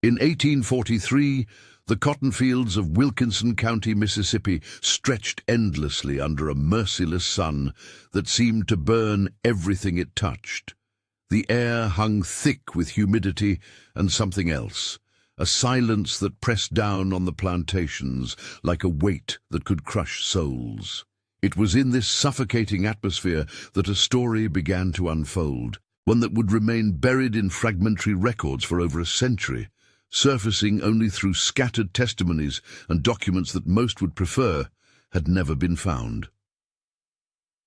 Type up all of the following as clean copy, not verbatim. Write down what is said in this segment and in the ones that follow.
In 1843, the cotton fields of Wilkinson County, Mississippi, stretched endlessly under a merciless sun that seemed to burn everything it touched. The air hung thick with humidity and something else, a silence that pressed down on the plantations like a weight that could crush souls. It was in this suffocating atmosphere that a story began to unfold, one that would remain buried in fragmentary records for over a century, surfacing only through scattered testimonies and documents that most would prefer had never been found.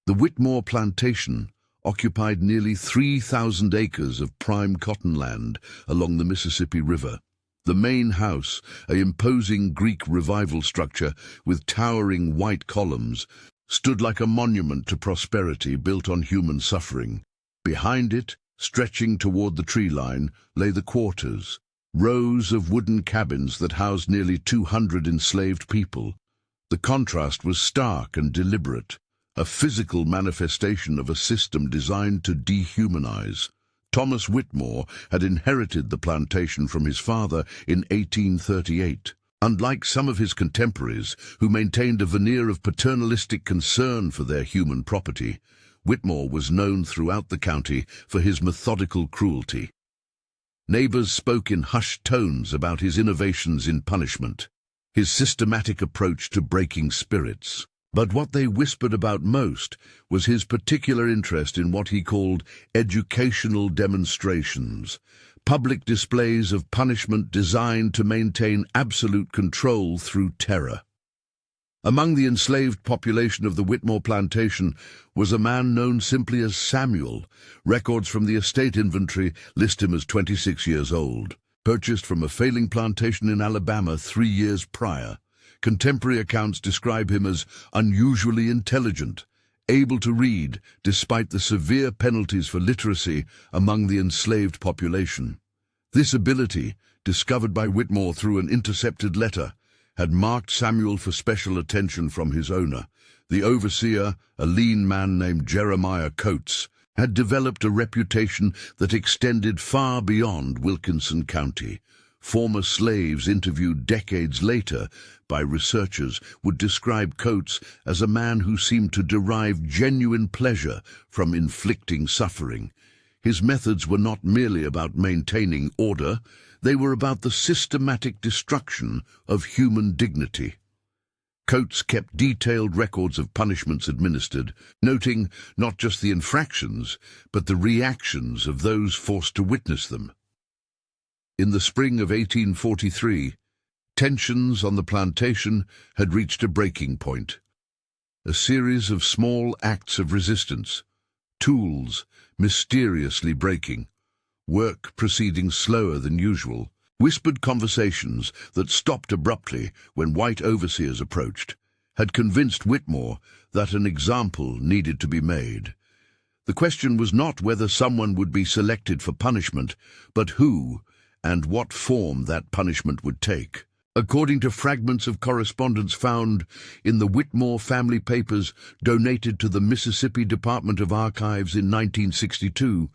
The Whitmore plantation occupied nearly 3,000 acres of prime cotton land along the Mississippi River. The main house, an imposing Greek revival structure with towering white columns, stood like a monument to prosperity built on human suffering. Behind it, stretching toward the tree line, lay the quarters, rows of wooden cabins that housed nearly 200 enslaved people. The contrast was stark and deliberate, a physical manifestation of a system designed to dehumanize. Thomas Whitmore had inherited the plantation from his father in 1838. Unlike some of his contemporaries, who maintained a veneer of paternalistic concern for their human property, Whitmore was known throughout the county for his methodical cruelty. Neighbors spoke in hushed tones about his innovations in punishment, his systematic approach to breaking spirits. But what they whispered about most was his particular interest in what he called educational demonstrations, public displays of punishment designed to maintain absolute control through terror. Among the enslaved population of the Whitmore plantation was a man known simply as Samuel. Records from the estate inventory list him as 26 years old, purchased from a failing plantation in Alabama 3 years prior. Contemporary accounts describe him as unusually intelligent, able to read despite the severe penalties for literacy among the enslaved population. This ability, discovered by Whitmore through an intercepted letter, had marked Samuel for special attention from his owner. The overseer, a lean man named Jeremiah Coates, had developed a reputation that extended far beyond Wilkinson County. Former slaves interviewed decades later by researchers would describe Coates as a man who seemed to derive genuine pleasure from inflicting suffering. His methods were not merely about maintaining order, they were about the systematic destruction of human dignity. Coates kept detailed records of punishments administered, noting not just the infractions, but the reactions of those forced to witness them. In the spring of 1843, tensions on the plantation had reached a breaking point. A series of small acts of resistance, tools mysteriously breaking, work proceeding slower than usual, whispered conversations that stopped abruptly when white overseers approached, had convinced Whitmore that an example needed to be made. The question was not whether someone would be selected for punishment, but who and what form that punishment would take. According to fragments of correspondence found in the Whitmore family papers donated to the Mississippi Department of Archives in 1962,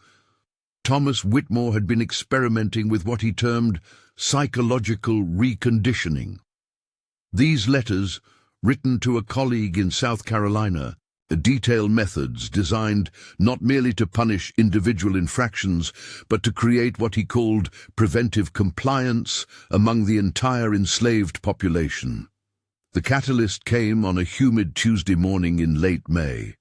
Thomas Whitmore had been experimenting with what he termed psychological reconditioning. These letters, written to a colleague in South Carolina, detail methods designed not merely to punish individual infractions, but to create what he called preventive compliance among the entire enslaved population. The catalyst came on a humid Tuesday morning in late May.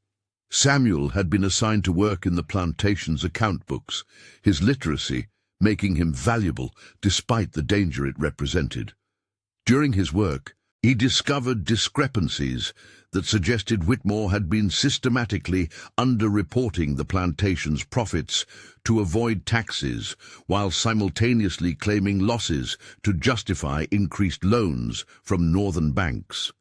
Samuel had been assigned to work in the plantation's account books, his literacy making him valuable despite the danger it represented. During his work, he discovered discrepancies that suggested Whitmore had been systematically underreporting the plantation's profits to avoid taxes, while simultaneously claiming losses to justify increased loans from northern banks.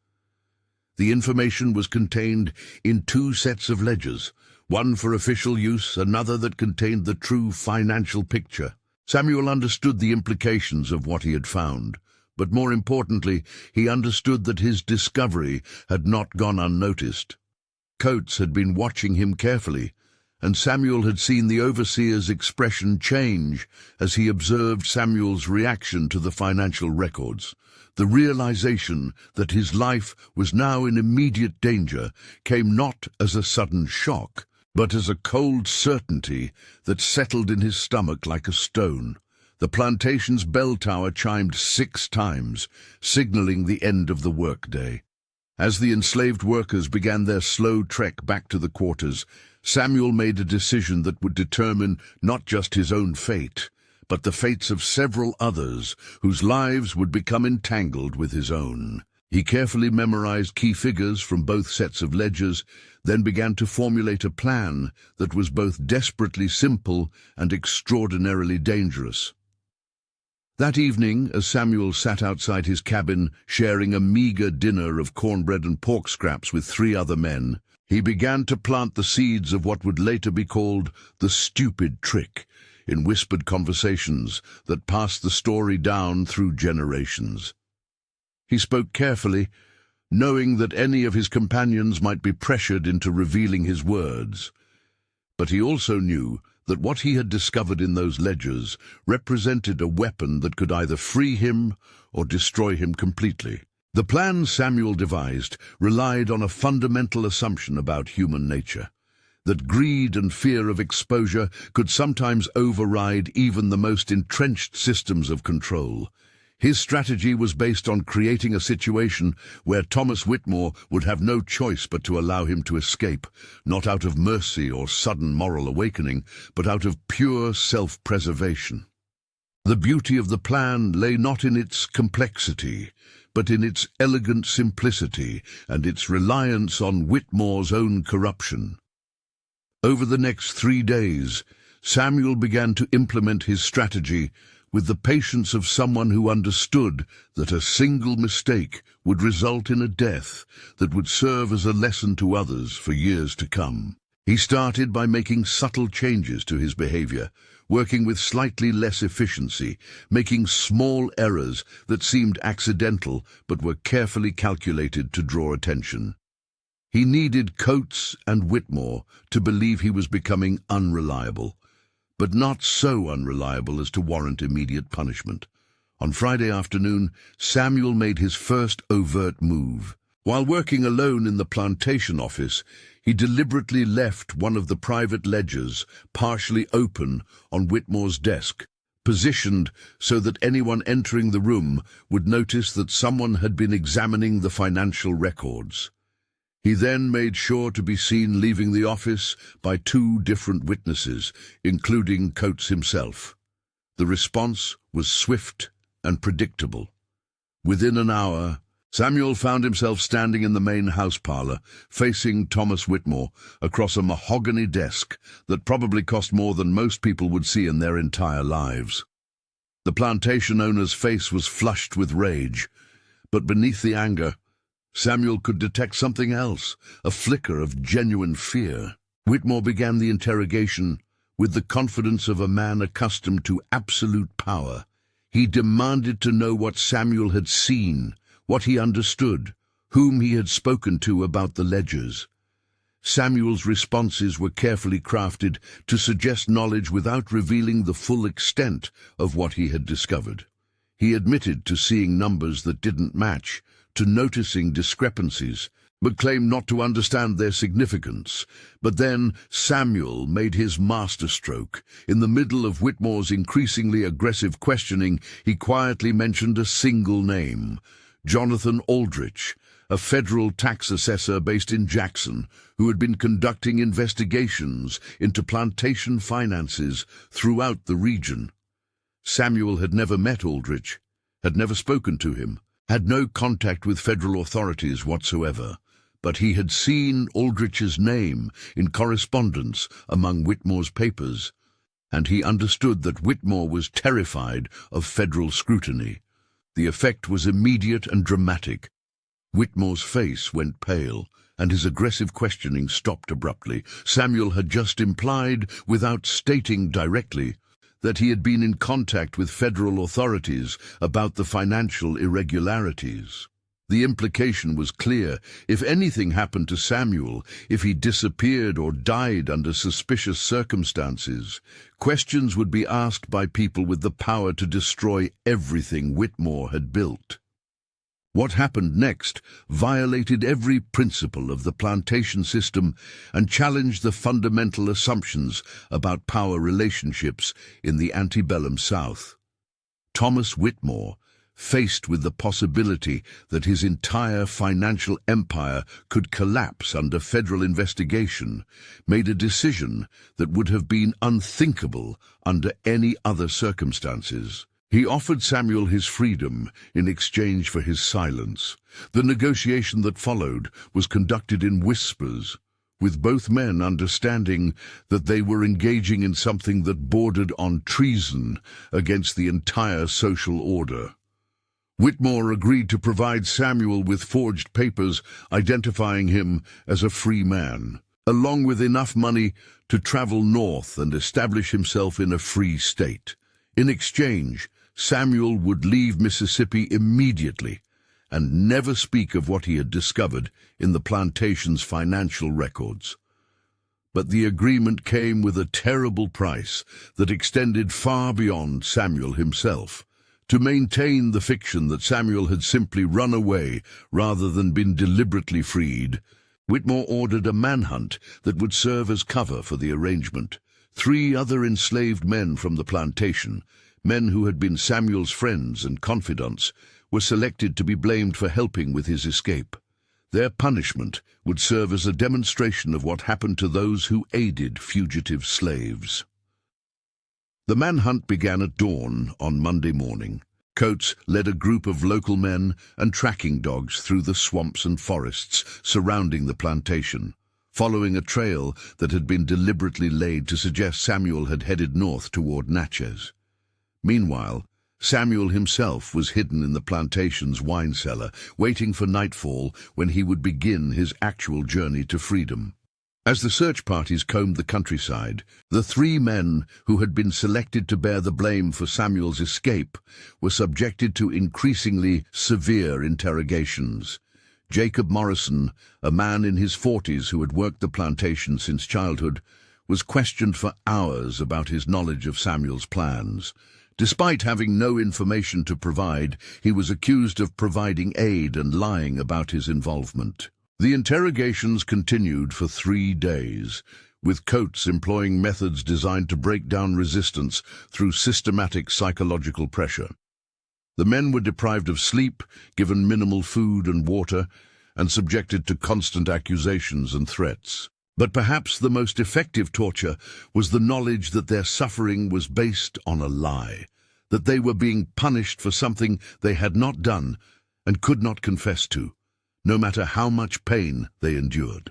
The information was contained in 2 sets of ledgers, one for official use, another that contained the true financial picture. Samuel understood the implications of what he had found, but more importantly, he understood that his discovery had not gone unnoticed. Coates had been watching him carefully, and Samuel had seen the overseer's expression change as he observed Samuel's reaction to the financial records. The realization that his life was now in immediate danger came not as a sudden shock, but as a cold certainty that settled in his stomach like a stone. The plantation's bell tower chimed 6 times, signaling the end of the workday. As the enslaved workers began their slow trek back to the quarters, Samuel made a decision that would determine not just his own fate, but the fates of several others whose lives would become entangled with his own. He carefully memorized key figures from both sets of ledgers, then began to formulate a plan that was both desperately simple and extraordinarily dangerous. That evening, as Samuel sat outside his cabin, sharing a meager dinner of cornbread and pork scraps with 3 other men, he began to plant the seeds of what would later be called the stupid trick, in whispered conversations that passed the story down through generations. He spoke carefully, knowing that any of his companions might be pressured into revealing his words. But he also knew that what he had discovered in those ledgers represented a weapon that could either free him or destroy him completely. The plan Samuel devised relied on a fundamental assumption about human nature, that greed and fear of exposure could sometimes override even the most entrenched systems of control. His strategy was based on creating a situation where Thomas Whitmore would have no choice but to allow him to escape, not out of mercy or sudden moral awakening, but out of pure self-preservation. The beauty of the plan lay not in its complexity, but in its elegant simplicity and its reliance on Whitmore's own corruption. Over the next 3 days, Samuel began to implement his strategy with the patience of someone who understood that a single mistake would result in a death that would serve as a lesson to others for years to come. He started by making subtle changes to his behavior, working with slightly less efficiency, making small errors that seemed accidental but were carefully calculated to draw attention. He needed Coates and Whitmore to believe he was becoming unreliable, but not so unreliable as to warrant immediate punishment. On Friday afternoon, Samuel made his first overt move. While working alone in the plantation office, he deliberately left one of the private ledgers partially open on Whitmore's desk, positioned so that anyone entering the room would notice that someone had been examining the financial records. He then made sure to be seen leaving the office by 2 different witnesses, including Coates himself. The response was swift and predictable. Within an hour, Samuel found himself standing in the main house parlor, facing Thomas Whitmore, across a mahogany desk that probably cost more than most people would see in their entire lives. The plantation owner's face was flushed with rage, but beneath the anger, Samuel could detect something else, a flicker of genuine fear. Whitmore began the interrogation with the confidence of a man accustomed to absolute power. He demanded to know what Samuel had seen, what he understood, whom he had spoken to about the ledgers. Samuel's responses were carefully crafted to suggest knowledge without revealing the full extent of what he had discovered. He admitted to seeing numbers that didn't match, to noticing discrepancies, but claimed not to understand their significance. But then Samuel made his masterstroke. In the middle of Whitmore's increasingly aggressive questioning, he quietly mentioned a single name: Jonathan Aldrich, a federal tax assessor based in Jackson, who had been conducting investigations into plantation finances throughout the region. Samuel had never met Aldrich, had never spoken to him, had no contact with federal authorities whatsoever, but he had seen Aldrich's name in correspondence among Whitmore's papers, and he understood that Whitmore was terrified of federal scrutiny. The effect was immediate and dramatic. Whitmore's face went pale, and his aggressive questioning stopped abruptly. Samuel had just implied, without stating directly, that he had been in contact with federal authorities about the financial irregularities. The implication was clear. If anything happened to Samuel, if he disappeared or died under suspicious circumstances, questions would be asked by people with the power to destroy everything Whitmore had built. What happened next violated every principle of the plantation system and challenged the fundamental assumptions about power relationships in the antebellum South. Thomas Whitmore, faced with the possibility that his entire financial empire could collapse under federal investigation, made a decision that would have been unthinkable under any other circumstances. He offered Samuel his freedom in exchange for his silence. The negotiation that followed was conducted in whispers, with both men understanding that they were engaging in something that bordered on treason against the entire social order. Whitmore agreed to provide Samuel with forged papers identifying him as a free man, along with enough money to travel north and establish himself in a free state. In exchange, Samuel would leave Mississippi immediately and never speak of what he had discovered in the plantation's financial records. But the agreement came with a terrible price that extended far beyond Samuel himself. To maintain the fiction that Samuel had simply run away rather than been deliberately freed, Whitmore ordered a manhunt that would serve as cover for the arrangement. 3 other enslaved men from the plantation, men who had been Samuel's friends and confidants, were selected to be blamed for helping with his escape. Their punishment would serve as a demonstration of what happened to those who aided fugitive slaves. The manhunt began at dawn on Monday morning. Coates led a group of local men and tracking dogs through the swamps and forests surrounding the plantation, following a trail that had been deliberately laid to suggest Samuel had headed north toward Natchez. Meanwhile, Samuel himself was hidden in the plantation's wine cellar, waiting for nightfall when he would begin his actual journey to freedom. As the search parties combed the countryside, the 3 men who had been selected to bear the blame for Samuel's escape were subjected to increasingly severe interrogations. Jacob Morrison, a man in his 40s who had worked the plantation since childhood, was questioned for hours about his knowledge of Samuel's plans. Despite having no information to provide, he was accused of providing aid and lying about his involvement. The interrogations continued for 3 days, with Coates employing methods designed to break down resistance through systematic psychological pressure. The men were deprived of sleep, given minimal food and water, and subjected to constant accusations and threats. But perhaps the most effective torture was the knowledge that their suffering was based on a lie, that they were being punished for something they had not done and could not confess to, no matter how much pain they endured.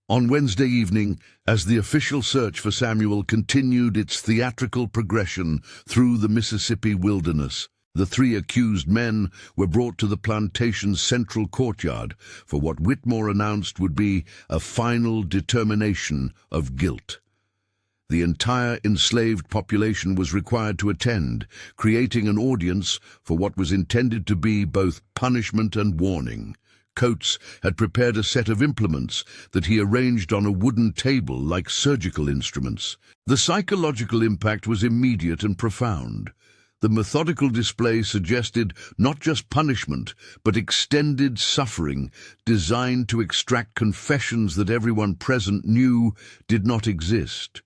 On Wednesday evening, as the official search for Samuel continued its theatrical progression through the Mississippi wilderness, the 3 accused men were brought to the plantation's central courtyard for what Whitmore announced would be a final determination of guilt. The entire enslaved population was required to attend, creating an audience for what was intended to be both punishment and warning. Coates had prepared a set of implements that he arranged on a wooden table like surgical instruments. The psychological impact was immediate and profound. The methodical display suggested not just punishment, but extended suffering designed to extract confessions that everyone present knew did not exist.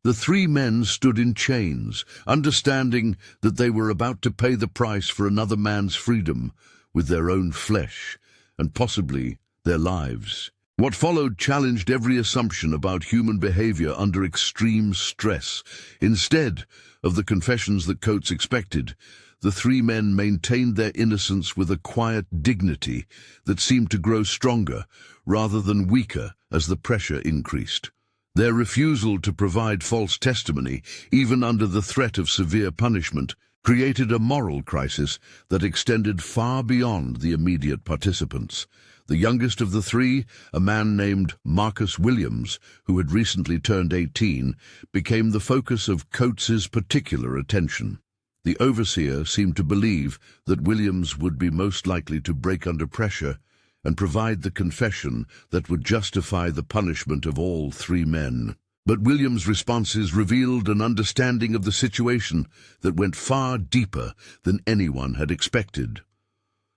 The 3 men stood in chains, understanding that they were about to pay the price for another man's freedom with their own flesh and possibly their lives. What followed challenged every assumption about human behavior under extreme stress. Instead of the confessions that Coates expected, the 3 men maintained their innocence with a quiet dignity that seemed to grow stronger rather than weaker as the pressure increased. Their refusal to provide false testimony, even under the threat of severe punishment, created a moral crisis that extended far beyond the immediate participants. The youngest of the 3, a man named Marcus Williams, who had recently turned 18, became the focus of Coates's particular attention. The overseer seemed to believe that Williams would be most likely to break under pressure and provide the confession that would justify the punishment of all three men. But Williams' responses revealed an understanding of the situation that went far deeper than anyone had expected.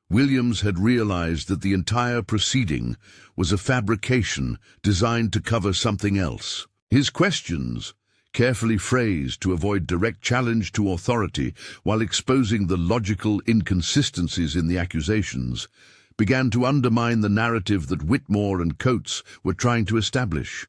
Williams had realized that the entire proceeding was a fabrication designed to cover something else. His questions, carefully phrased to avoid direct challenge to authority while exposing the logical inconsistencies in the accusations, began to undermine the narrative that Whitmore and Coates were trying to establish.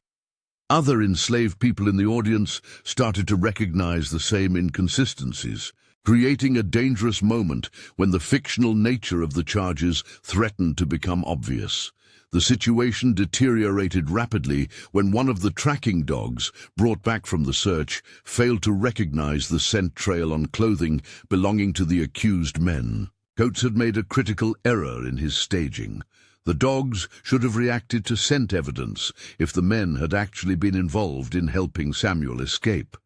Other enslaved people in the audience started to recognize the same inconsistencies, creating a dangerous moment when the fictional nature of the charges threatened to become obvious. The situation deteriorated rapidly when one of the tracking dogs, brought back from the search, failed to recognize the scent trail on clothing belonging to the accused men. Coates had made a critical error in his staging. The dogs should have reacted to scent evidence if the men had actually been involved in helping Samuel escape.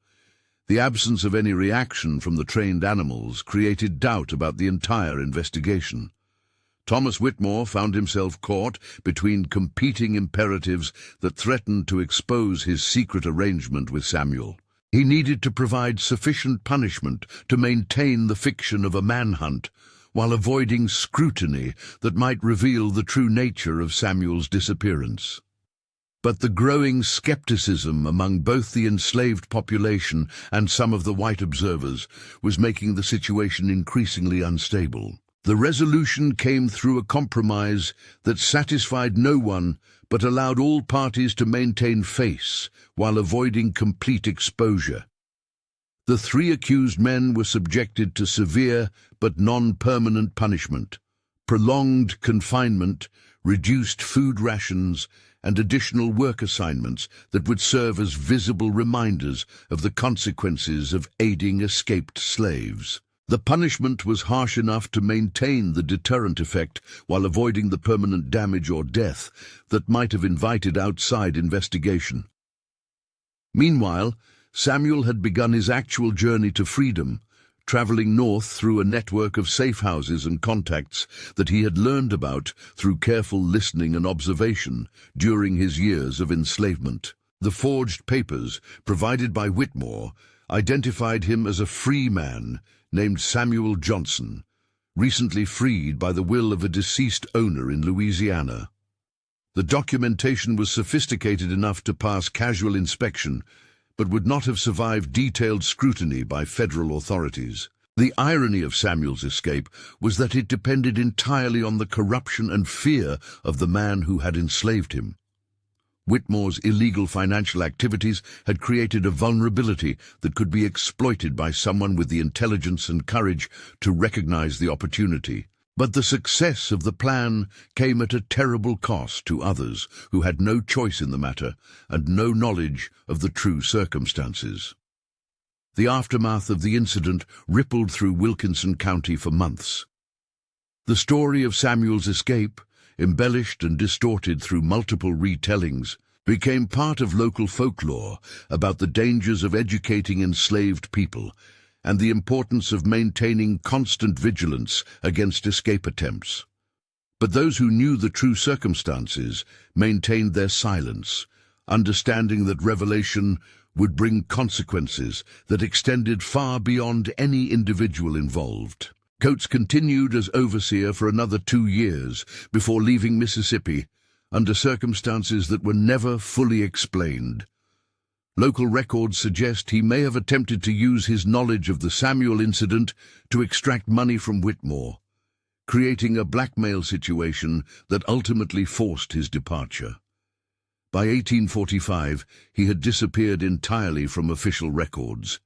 The absence of any reaction from the trained animals created doubt about the entire investigation. Thomas Whitmore found himself caught between competing imperatives that threatened to expose his secret arrangement with Samuel. He needed to provide sufficient punishment to maintain the fiction of a manhunt, while avoiding scrutiny that might reveal the true nature of Samuel's disappearance. But the growing skepticism among both the enslaved population and some of the white observers was making the situation increasingly unstable. The resolution came through a compromise that satisfied no one but allowed all parties to maintain face while avoiding complete exposure. The three accused men were subjected to severe but non-permanent punishment: prolonged confinement, reduced food rations, and additional work assignments that would serve as visible reminders of the consequences of aiding escaped slaves. The punishment was harsh enough to maintain the deterrent effect while avoiding the permanent damage or death that might have invited outside investigation. Meanwhile, Samuel had begun his actual journey to freedom, traveling north through a network of safe houses and contacts that he had learned about through careful listening and observation during his years of enslavement. The forged papers provided by Whitmore identified him as a free man named Samuel Johnson, recently freed by the will of a deceased owner in Louisiana. The documentation was sophisticated enough to pass casual inspection, but would not have survived detailed scrutiny by federal authorities. The irony of Samuel's escape was that it depended entirely on the corruption and fear of the man who had enslaved him. Whitmore's illegal financial activities had created a vulnerability that could be exploited by someone with the intelligence and courage to recognize the opportunity. But the success of the plan came at a terrible cost to others who had no choice in the matter and no knowledge of the true circumstances. The aftermath of the incident rippled through Wilkinson County for months. The story of Samuel's escape, embellished and distorted through multiple retellings, became part of local folklore about the dangers of educating enslaved people and the importance of maintaining constant vigilance against escape attempts. But those who knew the true circumstances maintained their silence, understanding that revelation would bring consequences that extended far beyond any individual involved. Coates continued as overseer for another 2 years before leaving Mississippi, under circumstances that were never fully explained. Local records suggest he may have attempted to use his knowledge of the Samuel incident to extract money from Whitmore, creating a blackmail situation that ultimately forced his departure. By 1845, he had disappeared entirely from official records,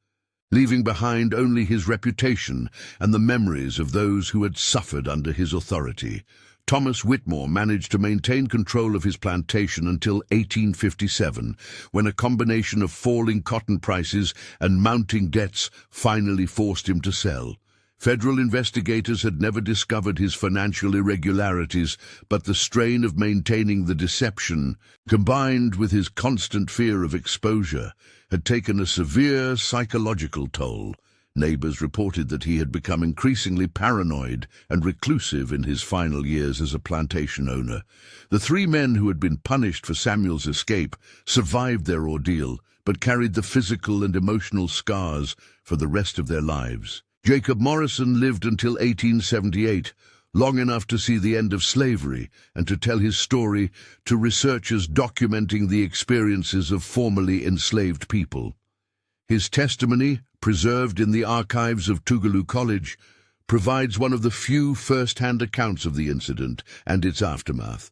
leaving behind only his reputation and the memories of those who had suffered under his authority. Thomas Whitmore managed to maintain control of his plantation until 1857, when a combination of falling cotton prices and mounting debts finally forced him to sell. Federal investigators had never discovered his financial irregularities, but the strain of maintaining the deception, combined with his constant fear of exposure, had taken a severe psychological toll. Neighbors reported that he had become increasingly paranoid and reclusive in his final years as a plantation owner. The three men who had been punished for Samuel's escape survived their ordeal, but carried the physical and emotional scars for the rest of their lives. Jacob Morrison lived until 1878, long enough to see the end of slavery and to tell his story to researchers documenting the experiences of formerly enslaved people. His testimony, preserved in the archives of Tougaloo College, provides one of the few first-hand accounts of the incident and its aftermath.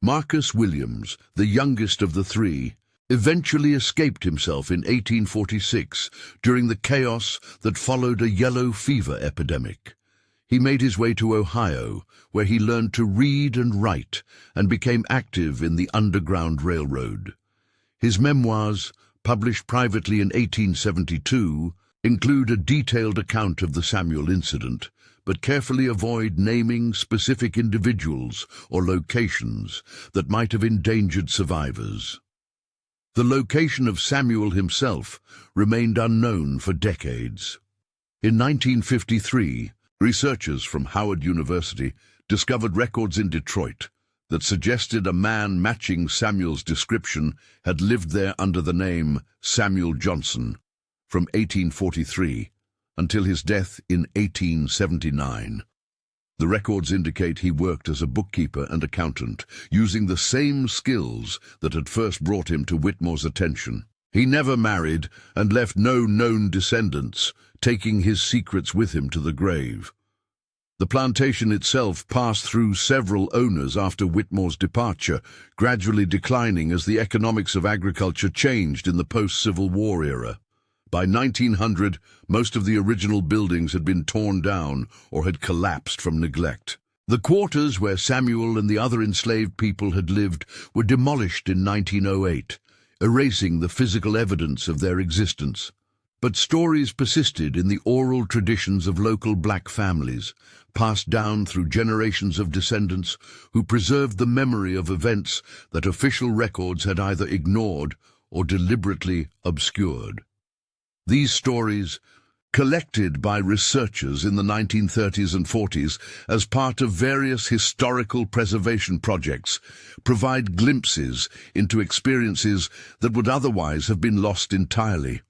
Marcus Williams, the youngest of the three, eventually escaped himself in 1846 during the chaos that followed a yellow fever epidemic. He made his way to Ohio, where he learned to read and write and became active in the Underground Railroad. His memoirs, published privately in 1872, include a detailed account of the Samuel incident, but carefully avoid naming specific individuals or locations that might have endangered survivors. The location of Samuel himself remained unknown for decades. In 1953, researchers from Howard University discovered records in Detroit that suggested a man matching Samuel's description had lived there under the name Samuel Johnson from 1843 until his death in 1879. The records indicate he worked as a bookkeeper and accountant, using the same skills that had first brought him to Whitmore's attention. He never married and left no known descendants, taking his secrets with him to the grave. The plantation itself passed through several owners after Whitmore's departure, gradually declining as the economics of agriculture changed in the post-Civil War era. By 1900, most of the original buildings had been torn down or had collapsed from neglect. The quarters where Samuel and the other enslaved people had lived were demolished in 1908, erasing the physical evidence of their existence. But stories persisted in the oral traditions of local black families, passed down through generations of descendants who preserved the memory of events that official records had either ignored or deliberately obscured. These stories, collected by researchers in the 1930s and 40s as part of various historical preservation projects, provide glimpses into experiences that would otherwise have been lost entirely.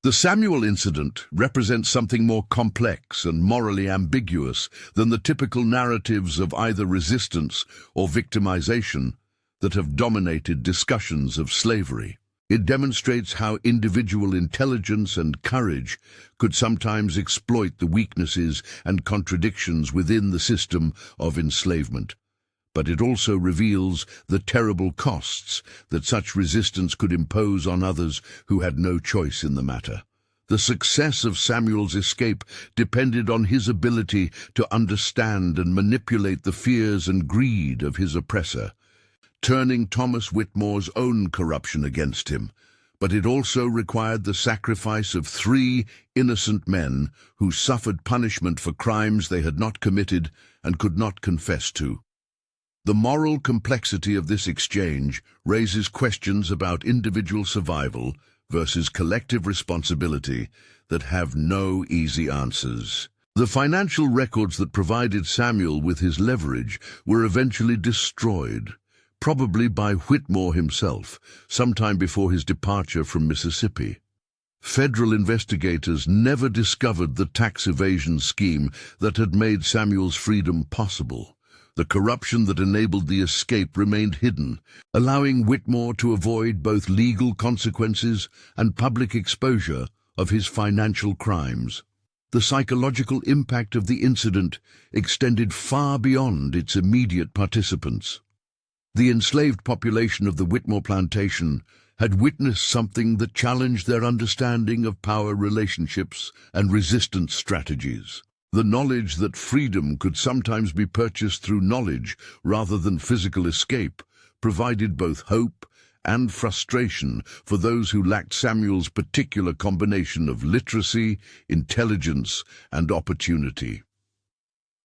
The Samuel incident represents something more complex and morally ambiguous than the typical narratives of either resistance or victimization that have dominated discussions of slavery. It demonstrates how individual intelligence and courage could sometimes exploit the weaknesses and contradictions within the system of enslavement. But it also reveals the terrible costs that such resistance could impose on others who had no choice in the matter. The success of Samuel's escape depended on his ability to understand and manipulate the fears and greed of his oppressor, turning Thomas Whitmore's own corruption against him. But it also required the sacrifice of 3 innocent men who suffered punishment for crimes they had not committed and could not confess to. The moral complexity of this exchange raises questions about individual survival versus collective responsibility that have no easy answers. The financial records that provided Samuel with his leverage were eventually destroyed, probably by Whitmore himself, sometime before his departure from Mississippi. Federal investigators never discovered the tax evasion scheme that had made Samuel's freedom possible. The corruption that enabled the escape remained hidden, allowing Whitmore to avoid both legal consequences and public exposure of his financial crimes. The psychological impact of the incident extended far beyond its immediate participants. The enslaved population of the Whitmore plantation had witnessed something that challenged their understanding of power relationships and resistance strategies. The knowledge that freedom could sometimes be purchased through knowledge rather than physical escape provided both hope and frustration for those who lacked Samuel's particular combination of literacy, intelligence, and opportunity.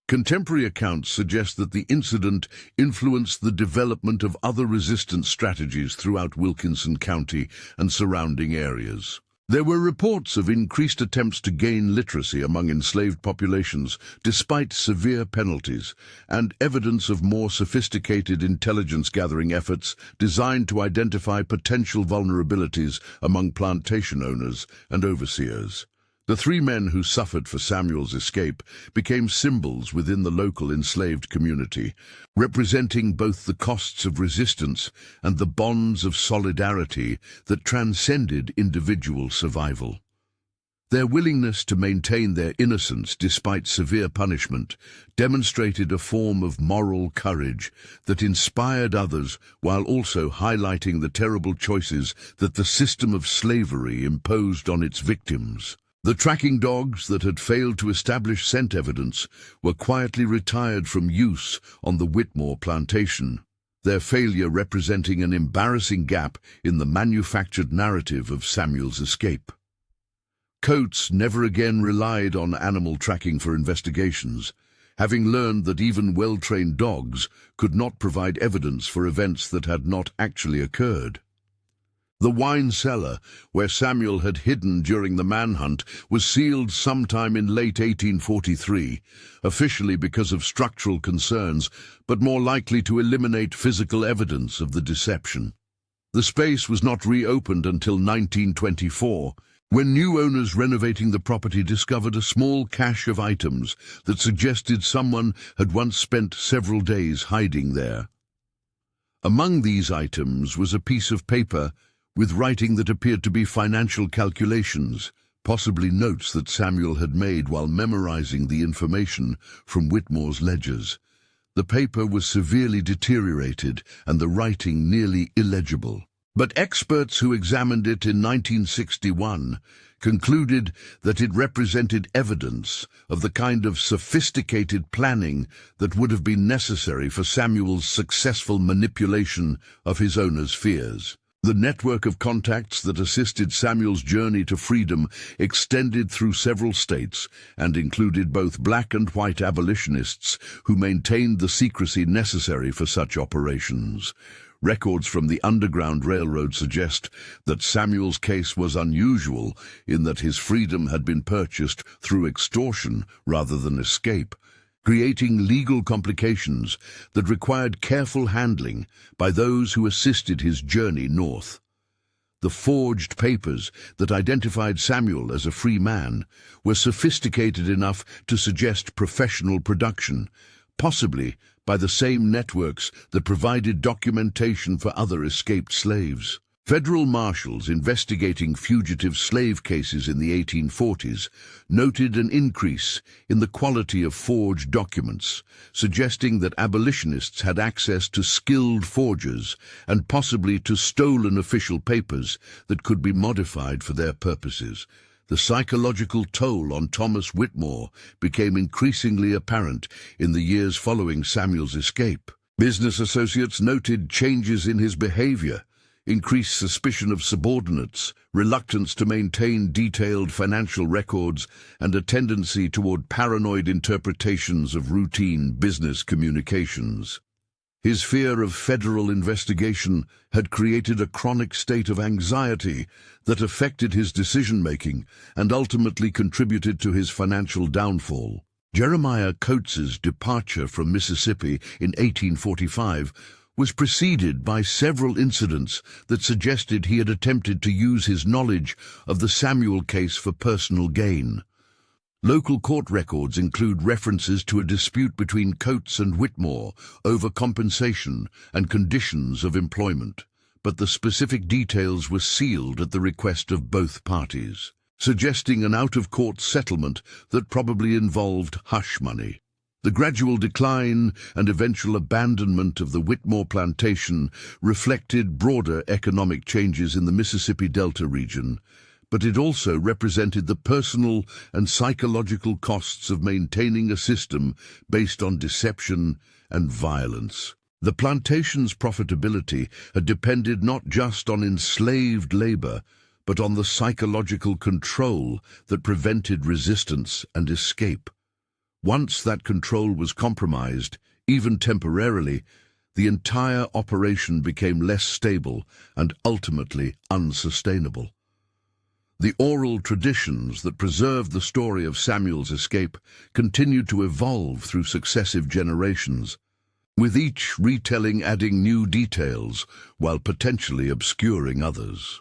Contemporary accounts suggest that the incident influenced the development of other resistance strategies throughout Wilkinson County and surrounding areas. There were reports of increased attempts to gain literacy among enslaved populations, despite severe penalties, and evidence of more sophisticated intelligence-gathering efforts designed to identify potential vulnerabilities among plantation owners and overseers. The three men who suffered for Samuel's escape became symbols within the local enslaved community, representing both the costs of resistance and the bonds of solidarity that transcended individual survival. Their willingness to maintain their innocence despite severe punishment demonstrated a form of moral courage that inspired others while also highlighting the terrible choices that the system of slavery imposed on its victims. The tracking dogs that had failed to establish scent evidence were quietly retired from use on the Whitmore plantation, their failure representing an embarrassing gap in the manufactured narrative of Samuel's escape. Coates never again relied on animal tracking for investigations, having learned that even well-trained dogs could not provide evidence for events that had not actually occurred. The wine cellar, where Samuel had hidden during the manhunt, was sealed sometime in late 1843, officially because of structural concerns, but more likely to eliminate physical evidence of the deception. The space was not reopened until 1924, when new owners renovating the property discovered a small cache of items that suggested someone had once spent several days hiding there. Among these items was a piece of paper with writing that appeared to be financial calculations, possibly notes that Samuel had made while memorizing the information from Whitmore's ledgers. The paper was severely deteriorated and the writing nearly illegible. But experts who examined it in 1961 concluded that it represented evidence of the kind of sophisticated planning that would have been necessary for Samuel's successful manipulation of his owner's fears. The network of contacts that assisted Samuel's journey to freedom extended through several states and included both black and white abolitionists who maintained the secrecy necessary for such operations. Records from the Underground Railroad suggest that Samuel's case was unusual in that his freedom had been purchased through extortion rather than escape, creating legal complications that required careful handling by those who assisted his journey north. The forged papers that identified Samuel as a free man were sophisticated enough to suggest professional production, possibly by the same networks that provided documentation for other escaped slaves. Federal marshals investigating fugitive slave cases in the 1840s noted an increase in the quality of forged documents, suggesting that abolitionists had access to skilled forgers and possibly to stolen official papers that could be modified for their purposes. The psychological toll on Thomas Whitmore became increasingly apparent in the years following Samuel's escape. Business associates noted changes in his behavior, increased suspicion of subordinates, reluctance to maintain detailed financial records, and a tendency toward paranoid interpretations of routine business communications. His fear of federal investigation had created a chronic state of anxiety that affected his decision-making and ultimately contributed to his financial downfall. Jeremiah Coates's departure from Mississippi in 1845 was preceded by several incidents that suggested he had attempted to use his knowledge of the Samuel case for personal gain. Local court records include references to a dispute between Coates and Whitmore over compensation and conditions of employment, but the specific details were sealed at the request of both parties, suggesting an out-of-court settlement that probably involved hush money. The gradual decline and eventual abandonment of the Whitmore plantation reflected broader economic changes in the Mississippi Delta region, but it also represented the personal and psychological costs of maintaining a system based on deception and violence. The plantation's profitability had depended not just on enslaved labor, but on the psychological control that prevented resistance and escape. Once that control was compromised, even temporarily, the entire operation became less stable and ultimately unsustainable. The oral traditions that preserved the story of Samuel's escape continued to evolve through successive generations, with each retelling adding new details while potentially obscuring others.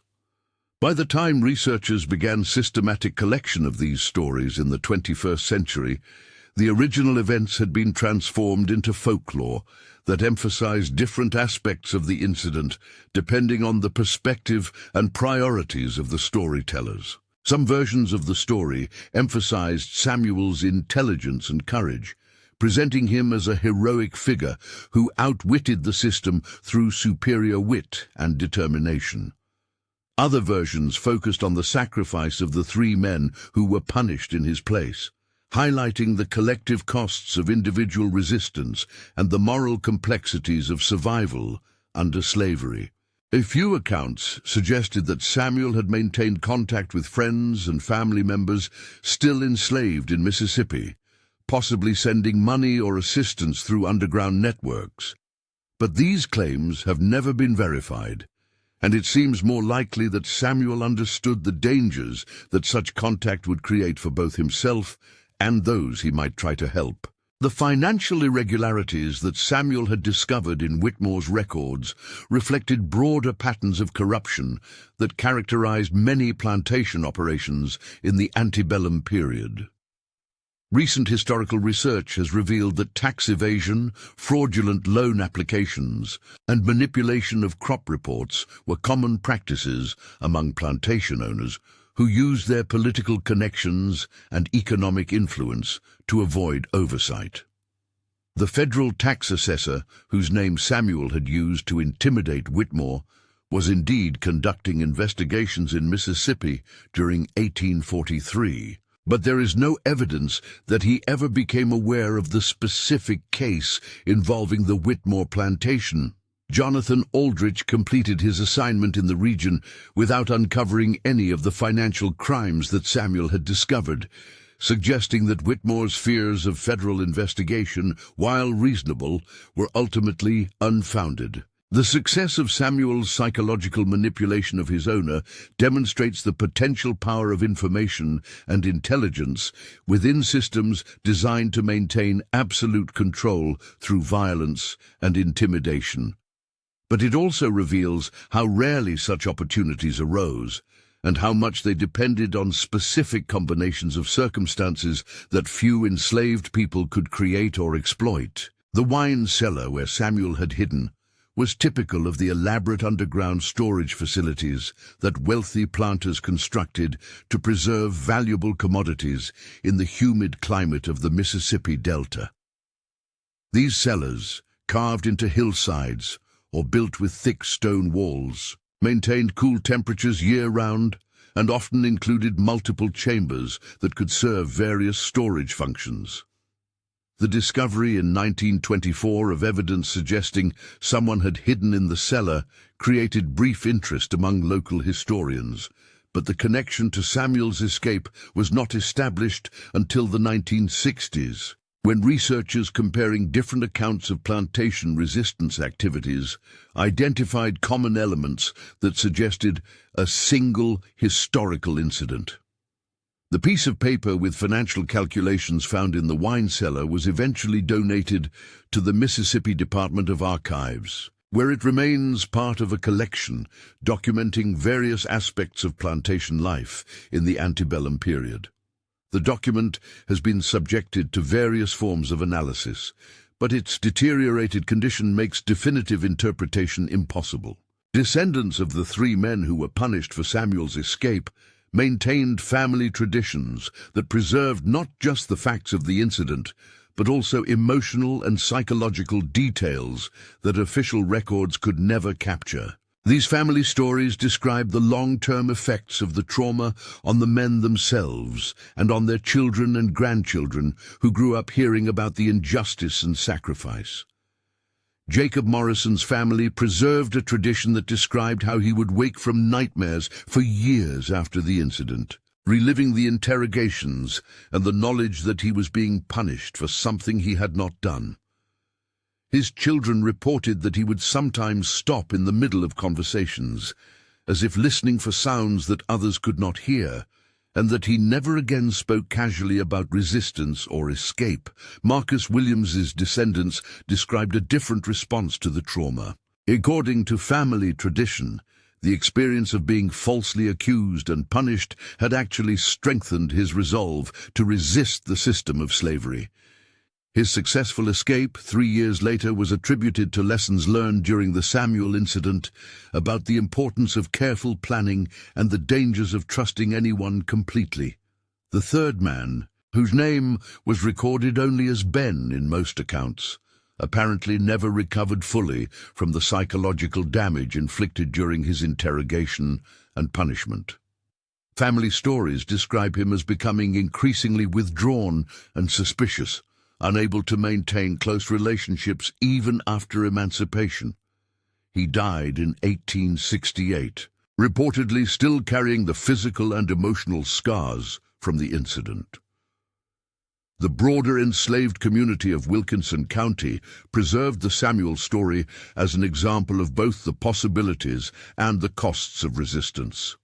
By the time researchers began systematic collection of these stories in the 21st century, the original events had been transformed into folklore that emphasized different aspects of the incident depending on the perspective and priorities of the storytellers. Some versions of the story emphasized Samuel's intelligence and courage, presenting him as a heroic figure who outwitted the system through superior wit and determination. Other versions focused on the sacrifice of the three men who were punished in his place, highlighting the collective costs of individual resistance and the moral complexities of survival under slavery. A few accounts suggested that Samuel had maintained contact with friends and family members still enslaved in Mississippi, possibly sending money or assistance through underground networks. But these claims have never been verified, and it seems more likely that Samuel understood the dangers that such contact would create for both himself and those he might try to help. The financial irregularities that Samuel had discovered in Whitmore's records reflected broader patterns of corruption that characterized many plantation operations in the antebellum period. Recent historical research has revealed that tax evasion, fraudulent loan applications, and manipulation of crop reports were common practices among plantation owners who used their political connections and economic influence to avoid oversight. The federal tax assessor, whose name Samuel had used to intimidate Whitmore, was indeed conducting investigations in Mississippi during 1843. But there is no evidence that he ever became aware of the specific case involving the Whitmore plantation. Jonathan Aldrich completed his assignment in the region without uncovering any of the financial crimes that Samuel had discovered, suggesting that Whitmore's fears of federal investigation, while reasonable, were ultimately unfounded. The success of Samuel's psychological manipulation of his owner demonstrates the potential power of information and intelligence within systems designed to maintain absolute control through violence and intimidation. But it also reveals how rarely such opportunities arose, and how much they depended on specific combinations of circumstances that few enslaved people could create or exploit. The wine cellar where Samuel had hidden was typical of the elaborate underground storage facilities that wealthy planters constructed to preserve valuable commodities in the humid climate of the Mississippi Delta. These cellars, carved into hillsides or built with thick stone walls, maintained cool temperatures year-round and often included multiple chambers that could serve various storage functions. The discovery in 1924 of evidence suggesting someone had hidden in the cellar created brief interest among local historians, but the connection to Samuel's escape was not established until the 1960s, when researchers comparing different accounts of plantation resistance activities identified common elements that suggested a single historical incident. The piece of paper with financial calculations found in the wine cellar was eventually donated to the Mississippi Department of Archives, where it remains part of a collection documenting various aspects of plantation life in the antebellum period. The document has been subjected to various forms of analysis, but its deteriorated condition makes definitive interpretation impossible. Descendants of the three men who were punished for Samuel's escape maintained family traditions that preserved not just the facts of the incident, but also emotional and psychological details that official records could never capture. These family stories describe the long-term effects of the trauma on the men themselves and on their children and grandchildren who grew up hearing about the injustice and sacrifice. Jacob Morrison's family preserved a tradition that described how he would wake from nightmares for years after the incident, reliving the interrogations and the knowledge that he was being punished for something he had not done. His children reported that he would sometimes stop in the middle of conversations as if listening for sounds that others could not hear, and that he never again spoke casually about resistance or escape. Marcus Williams's descendants described a different response to the trauma. According to family tradition, the experience of being falsely accused and punished had actually strengthened his resolve to resist the system of slavery. His successful escape 3 years later was attributed to lessons learned during the Samuel incident about the importance of careful planning and the dangers of trusting anyone completely. The third man, whose name was recorded only as Ben in most accounts, apparently never recovered fully from the psychological damage inflicted during his interrogation and punishment. Family stories describe him as becoming increasingly withdrawn and suspicious, unable to maintain close relationships even after emancipation. He died in 1868, reportedly still carrying the physical and emotional scars from the incident. The broader enslaved community of Wilkinson County preserved the Samuel story as an example of both the possibilities and the costs of resistance.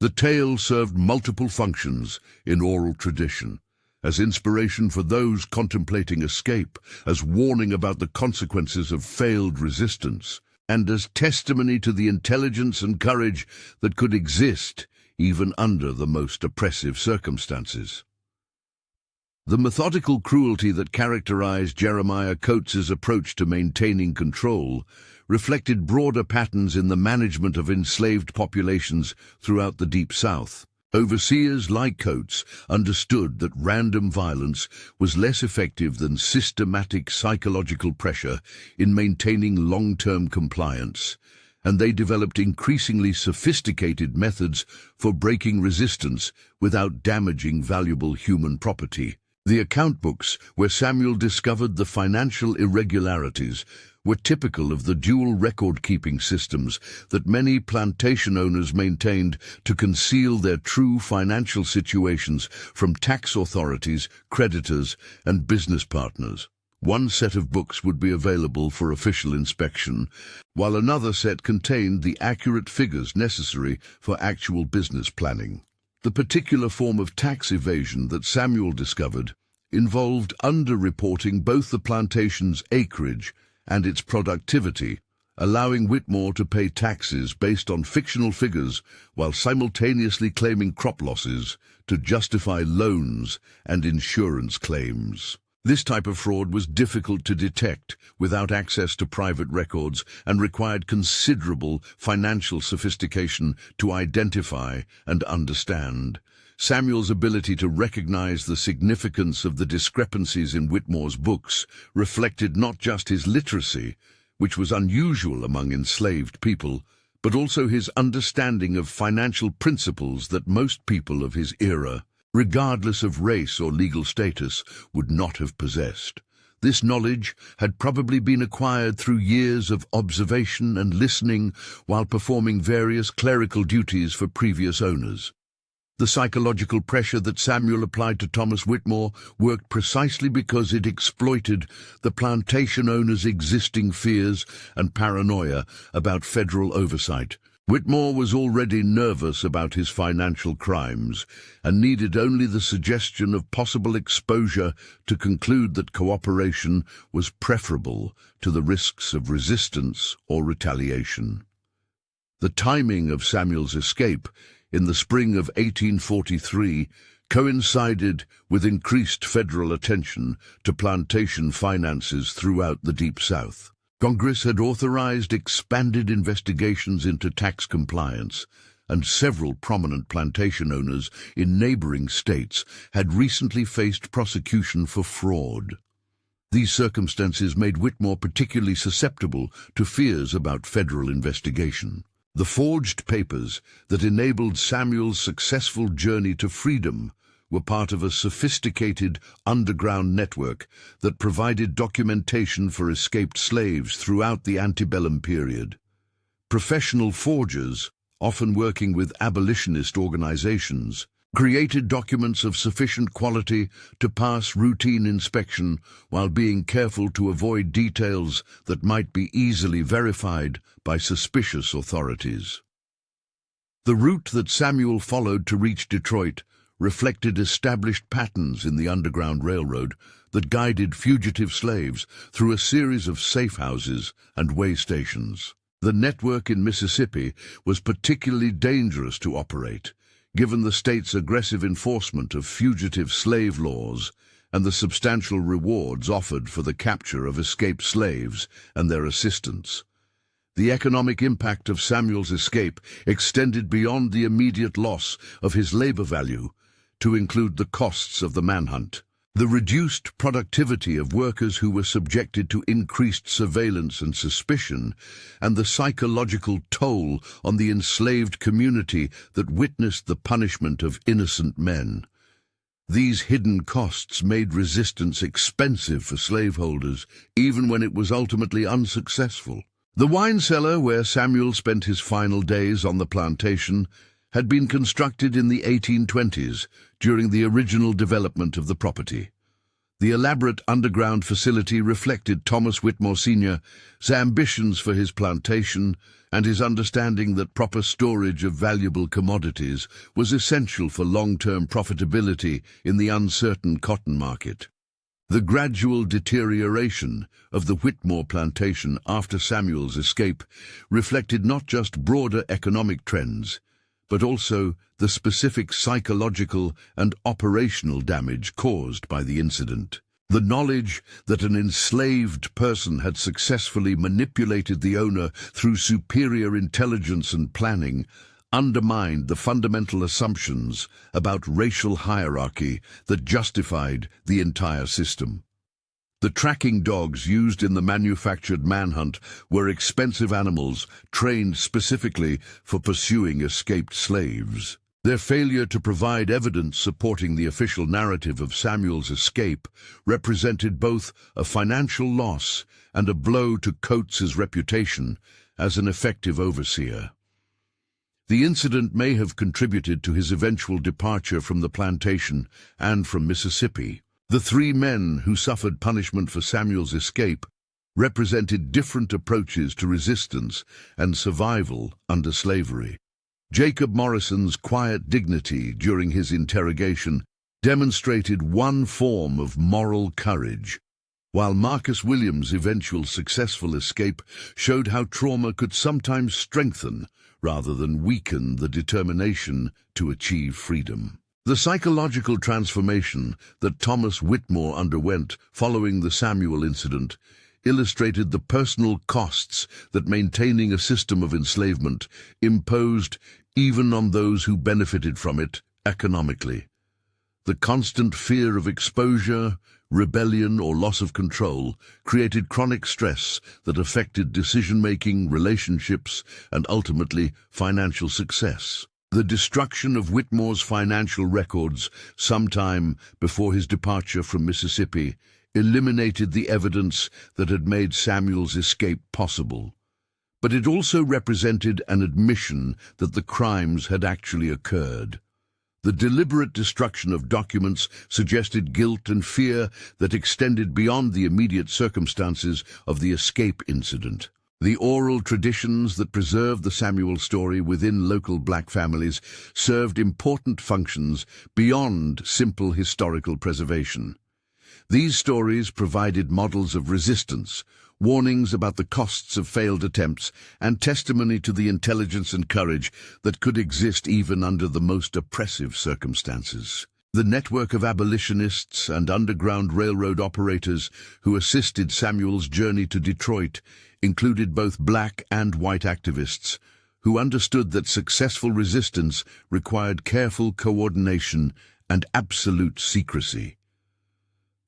The tale served multiple functions in oral tradition, as inspiration for those contemplating escape, as warning about the consequences of failed resistance, and as testimony to the intelligence and courage that could exist even under the most oppressive circumstances. The methodical cruelty that characterized Jeremiah Coates's approach to maintaining control reflected broader patterns in the management of enslaved populations throughout the Deep South. Overseers like Coates understood that random violence was less effective than systematic psychological pressure in maintaining long-term compliance, and they developed increasingly sophisticated methods for breaking resistance without damaging valuable human property. The account books where Samuel discovered the financial irregularities were typical of the dual record-keeping systems that many plantation owners maintained to conceal their true financial situations from tax authorities, creditors, and business partners. One set of books would be available for official inspection, while another set contained the accurate figures necessary for actual business planning. The particular form of tax evasion that Samuel discovered involved underreporting both the plantation's acreage and its productivity, allowing Whitmore to pay taxes based on fictional figures while simultaneously claiming crop losses to justify loans and insurance claims. This type of fraud was difficult to detect without access to private records and required considerable financial sophistication to identify and understand. Samuel's ability to recognize the significance of the discrepancies in Whitmore's books reflected not just his literacy, which was unusual among enslaved people, but also his understanding of financial principles that most people of his era, regardless of race or legal status, would not have possessed. This knowledge had probably been acquired through years of observation and listening while performing various clerical duties for previous owners. The psychological pressure that Samuel applied to Thomas Whitmore worked precisely because it exploited the plantation owner's existing fears and paranoia about federal oversight. Whitmore was already nervous about his financial crimes and needed only the suggestion of possible exposure to conclude that cooperation was preferable to the risks of resistance or retaliation. The timing of Samuel's escape in the spring of 1843 coincided with increased federal attention to plantation finances throughout the Deep South. Congress had authorized expanded investigations into tax compliance, and several prominent plantation owners in neighboring states had recently faced prosecution for fraud. These circumstances made Whitmore particularly susceptible to fears about federal investigation. The forged papers that enabled Samuel's successful journey to freedom were part of a sophisticated underground network that provided documentation for escaped slaves throughout the antebellum period. Professional forgers, often working with abolitionist organizations, created documents of sufficient quality to pass routine inspection while being careful to avoid details that might be easily verified by suspicious authorities. The route that Samuel followed to reach Detroit reflected established patterns in the Underground Railroad that guided fugitive slaves through a series of safe houses and way stations. The network in Mississippi was particularly dangerous to operate, given the state's aggressive enforcement of fugitive slave laws and the substantial rewards offered for the capture of escaped slaves and their assistants. The economic impact of Samuel's escape extended beyond the immediate loss of his labor value to include the costs of the manhunt. The reduced productivity of workers who were subjected to increased surveillance and suspicion, and the psychological toll on the enslaved community that witnessed the punishment of innocent men. These hidden costs made resistance expensive for slaveholders, even when it was ultimately unsuccessful. The wine cellar where Samuel spent his final days on the plantation had been constructed in the 1820s during the original development of the property. The elaborate underground facility reflected Thomas Whitmore Sr.'s ambitions for his plantation and his understanding that proper storage of valuable commodities was essential for long-term profitability in the uncertain cotton market. The gradual deterioration of the Whitmore plantation after Samuel's escape reflected not just broader economic trends, but also the specific psychological and operational damage caused by the incident. The knowledge that an enslaved person had successfully manipulated the owner through superior intelligence and planning undermined the fundamental assumptions about racial hierarchy that justified the entire system. The tracking dogs used in the manufactured manhunt were expensive animals trained specifically for pursuing escaped slaves. Their failure to provide evidence supporting the official narrative of Samuel's escape represented both a financial loss and a blow to Coates's reputation as an effective overseer. The incident may have contributed to his eventual departure from the plantation and from Mississippi. The three men who suffered punishment for Samuel's escape represented different approaches to resistance and survival under slavery. Jacob Morrison's quiet dignity during his interrogation demonstrated one form of moral courage, while Marcus Williams' eventual successful escape showed how trauma could sometimes strengthen rather than weaken the determination to achieve freedom. The psychological transformation that Thomas Whitmore underwent following the Samuel incident illustrated the personal costs that maintaining a system of enslavement imposed even on those who benefited from it economically. The constant fear of exposure, rebellion, or loss of control created chronic stress that affected decision-making, relationships, and ultimately financial success. The destruction of Whitmore's financial records sometime before his departure from Mississippi eliminated the evidence that had made Samuel's escape possible. But it also represented an admission that the crimes had actually occurred. The deliberate destruction of documents suggested guilt and fear that extended beyond the immediate circumstances of the escape incident. The oral traditions that preserved the Samuel story within local black families served important functions beyond simple historical preservation. These stories provided models of resistance, warnings about the costs of failed attempts, and testimony to the intelligence and courage that could exist even under the most oppressive circumstances. The network of abolitionists and Underground Railroad operators who assisted Samuel's journey to Detroit included both black and white activists who understood that successful resistance required careful coordination and absolute secrecy.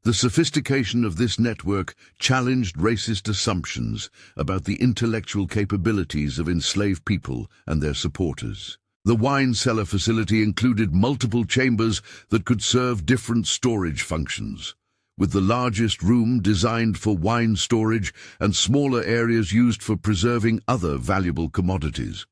The sophistication of this network challenged racist assumptions about the intellectual capabilities of enslaved people and their supporters. The wine cellar facility included multiple chambers that could serve different storage functions, with the largest room designed for wine storage and smaller areas used for preserving other valuable commodities.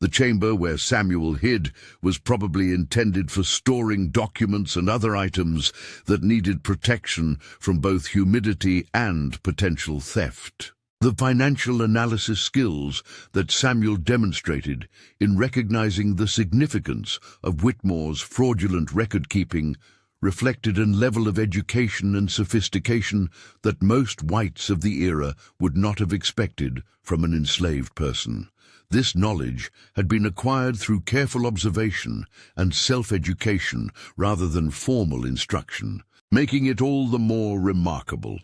The chamber where Samuel hid was probably intended for storing documents and other items that needed protection from both humidity and potential theft. The financial analysis skills that Samuel demonstrated in recognizing the significance of Whitmore's fraudulent record-keeping reflected a level of education and sophistication that most whites of the era would not have expected from an enslaved person. This knowledge had been acquired through careful observation and self-education rather than formal instruction, making it all the more remarkable.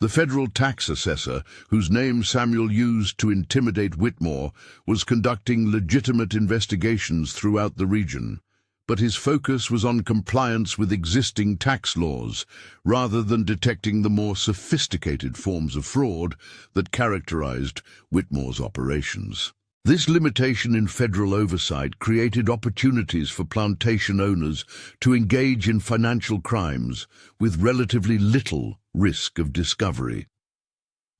The federal tax assessor, whose name Samuel used to intimidate Whitmore, was conducting legitimate investigations throughout the region, but his focus was on compliance with existing tax laws, rather than detecting the more sophisticated forms of fraud that characterized Whitmore's operations. This limitation in federal oversight created opportunities for plantation owners to engage in financial crimes with relatively little risk of discovery.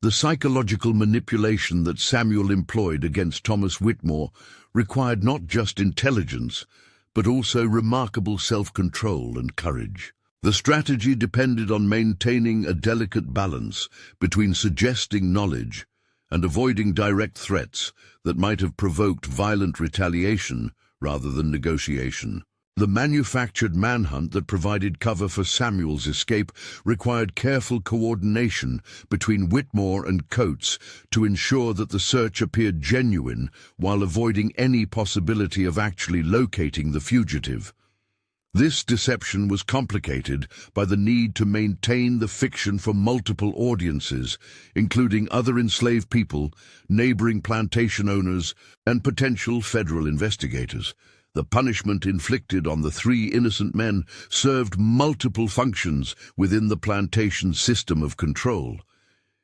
The psychological manipulation that Samuel employed against Thomas Whitmore required not just intelligence, but also remarkable self-control and courage. The strategy depended on maintaining a delicate balance between suggesting knowledge and avoiding direct threats that might have provoked violent retaliation rather than negotiation. The manufactured manhunt that provided cover for Samuel's escape required careful coordination between Whitmore and Coates to ensure that the search appeared genuine while avoiding any possibility of actually locating the fugitive. This deception was complicated by the need to maintain the fiction for multiple audiences, including other enslaved people, neighboring plantation owners, and potential federal investigators. The punishment inflicted on the three innocent men served multiple functions within the plantation's system of control.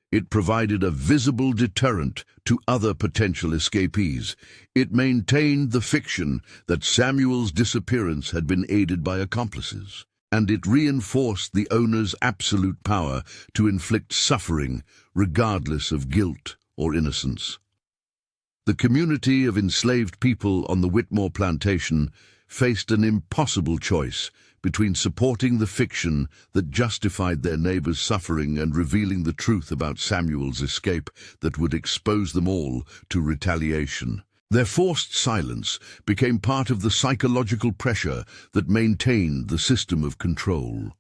It provided a visible deterrent to other potential escapees. It maintained the fiction that Samuel's disappearance had been aided by accomplices, and it reinforced the owner's absolute power to inflict suffering regardless of guilt or innocence. The community of enslaved people on the Whitmore plantation faced an impossible choice between supporting the fiction that justified their neighbors' suffering and revealing the truth about Samuel's escape that would expose them all to retaliation. Their forced silence became part of the psychological pressure that maintained the system of control.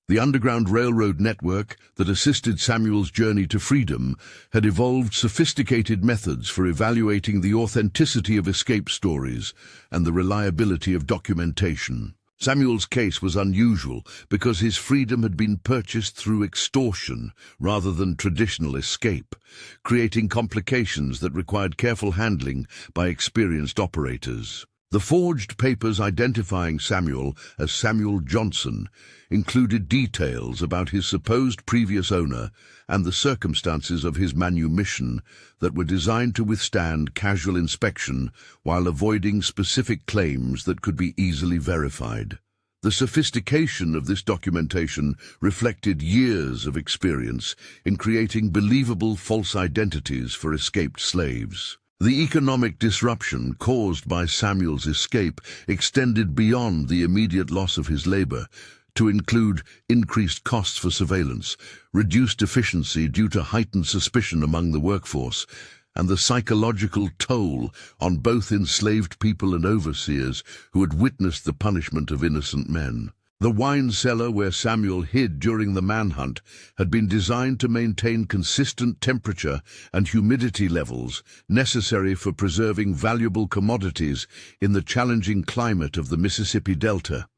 The Underground Railroad network that assisted Samuel's journey to freedom had evolved sophisticated methods for evaluating the authenticity of escape stories and the reliability of documentation. Samuel's case was unusual because his freedom had been purchased through extortion rather than traditional escape, creating complications that required careful handling by experienced operators. The forged papers identifying Samuel as Samuel Johnson included details about his supposed previous owner and the circumstances of his manumission that were designed to withstand casual inspection while avoiding specific claims that could be easily verified. The sophistication of this documentation reflected years of experience in creating believable false identities for escaped slaves. The economic disruption caused by Samuel's escape extended beyond the immediate loss of his labor to include increased costs for surveillance, reduced efficiency due to heightened suspicion among the workforce, and the psychological toll on both enslaved people and overseers who had witnessed the punishment of innocent men. The wine cellar where Samuel hid during the manhunt had been designed to maintain consistent temperature and humidity levels necessary for preserving valuable commodities in the challenging climate of the Mississippi Delta.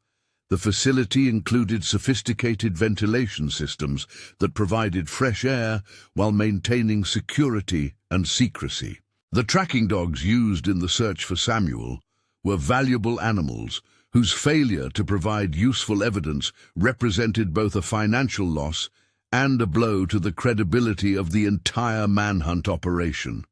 The facility included sophisticated ventilation systems that provided fresh air while maintaining security and secrecy. The tracking dogs used in the search for Samuel were valuable animals whose failure to provide useful evidence represented both a financial loss and a blow to the credibility of the entire manhunt operation.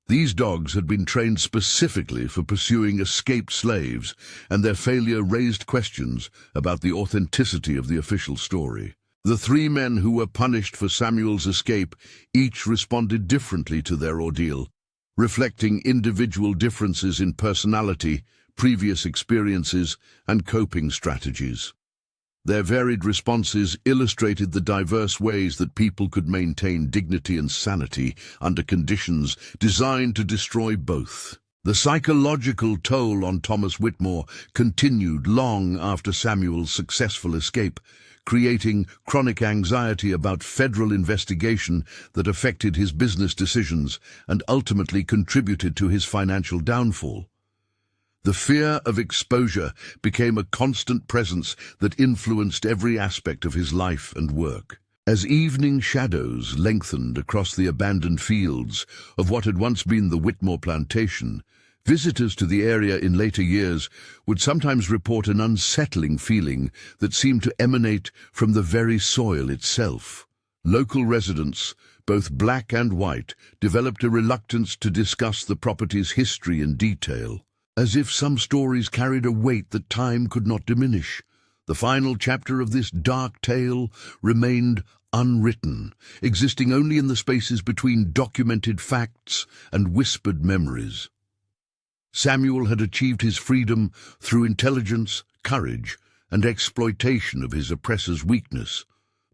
These dogs had been trained specifically for pursuing escaped slaves, and their failure raised questions about the authenticity of the official story. The three men who were punished for Samuel's escape each responded differently to their ordeal, reflecting individual differences in personality, previous experiences, and coping strategies. Their varied responses illustrated the diverse ways that people could maintain dignity and sanity under conditions designed to destroy both. The psychological toll on Thomas Whitmore continued long after Samuel's successful escape, creating chronic anxiety about federal investigation that affected his business decisions and ultimately contributed to his financial downfall. The fear of exposure became a constant presence that influenced every aspect of his life and work. As evening shadows lengthened across the abandoned fields of what had once been the Whitmore plantation, visitors to the area in later years would sometimes report an unsettling feeling that seemed to emanate from the very soil itself. Local residents, both black and white, developed a reluctance to discuss the property's history in detail, as if some stories carried a weight that time could not diminish. The final chapter of this dark tale remained unwritten, existing only in the spaces between documented facts and whispered memories. Samuel had achieved his freedom through intelligence, courage, and exploitation of his oppressor's weakness,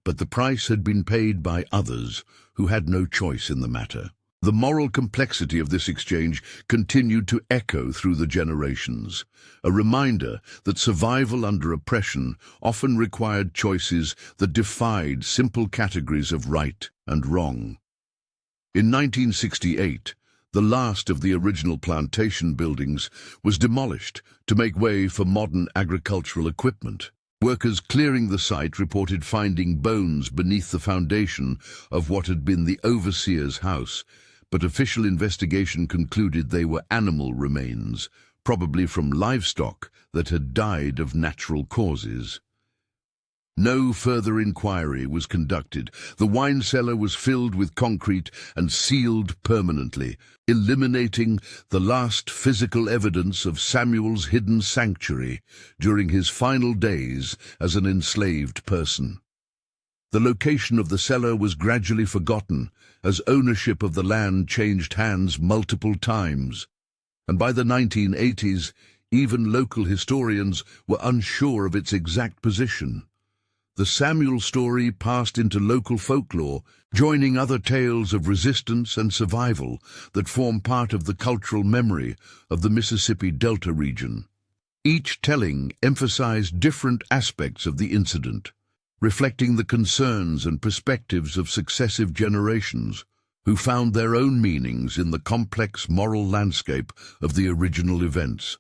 but the price had been paid by others who had no choice in the matter. The moral complexity of this exchange continued to echo through the generations, a reminder that survival under oppression often required choices that defied simple categories of right and wrong. In 1968, the last of the original plantation buildings was demolished to make way for modern agricultural equipment. Workers clearing the site reported finding bones beneath the foundation of what had been the overseer's house, but official investigation concluded they were animal remains, probably from livestock that had died of natural causes. No further inquiry was conducted. The wine cellar was filled with concrete and sealed permanently, eliminating the last physical evidence of Samuel's hidden sanctuary during his final days as an enslaved person. The location of the cellar was gradually forgotten as ownership of the land changed hands multiple times, and by the 1980s, even local historians were unsure of its exact position. The Samuel story passed into local folklore, joining other tales of resistance and survival that form part of the cultural memory of the Mississippi Delta region. Each telling emphasized different aspects of the incident, reflecting the concerns and perspectives of successive generations who found their own meanings in the complex moral landscape of the original events.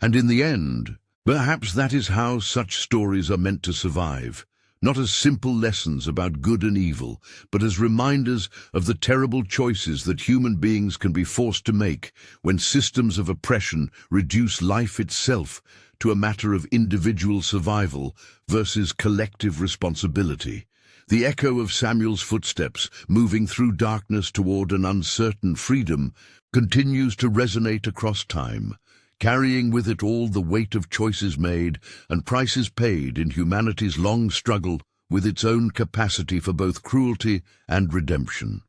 And in the end, perhaps that is how such stories are meant to survive, not as simple lessons about good and evil, but as reminders of the terrible choices that human beings can be forced to make when systems of oppression reduce life itself to a matter of individual survival versus collective responsibility. The echo of Samuel's footsteps, moving through darkness toward an uncertain freedom, continues to resonate across time, carrying with it all the weight of choices made and prices paid in humanity's long struggle with its own capacity for both cruelty and redemption.